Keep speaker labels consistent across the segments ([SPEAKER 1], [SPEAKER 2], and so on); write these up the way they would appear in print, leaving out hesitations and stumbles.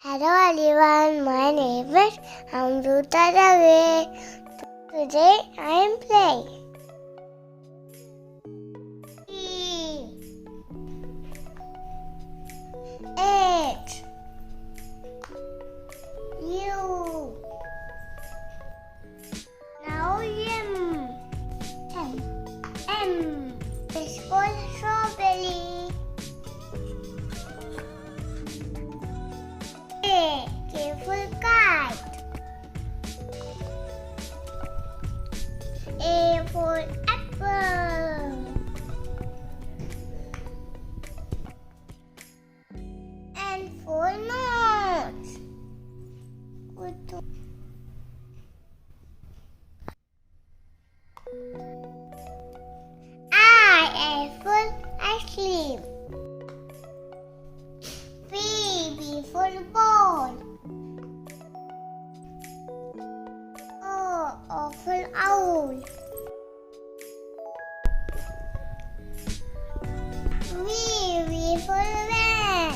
[SPEAKER 1] Hello everyone, my name is Amruta Dave. Today I am playing. H U Now M is for strawberry. A careful kite. A for apple. And for nose. I for ice cream. B for ball. O for owl. V for van.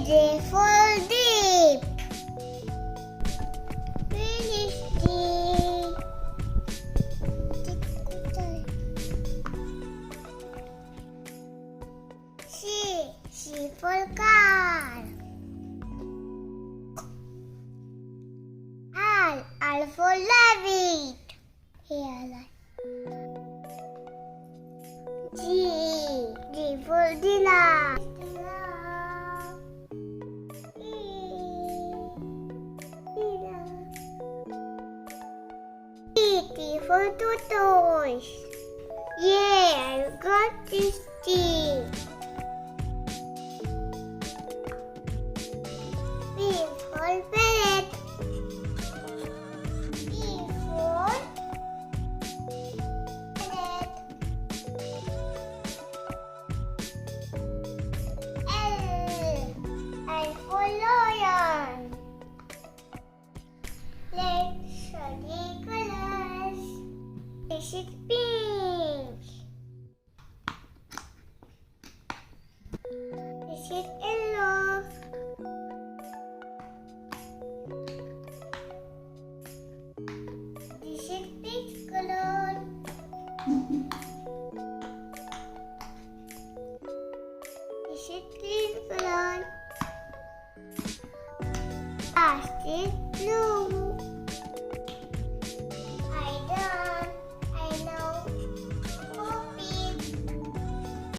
[SPEAKER 1] J for deep. Finish C for car. L for rabbit. Here, D for dinner. T for tortoise. Yeah, I got this T. P for parrot. E for parrot. L for lion. Let's study colors. This is pink. This is yellow. This is peach color. This is green color. Last is blue.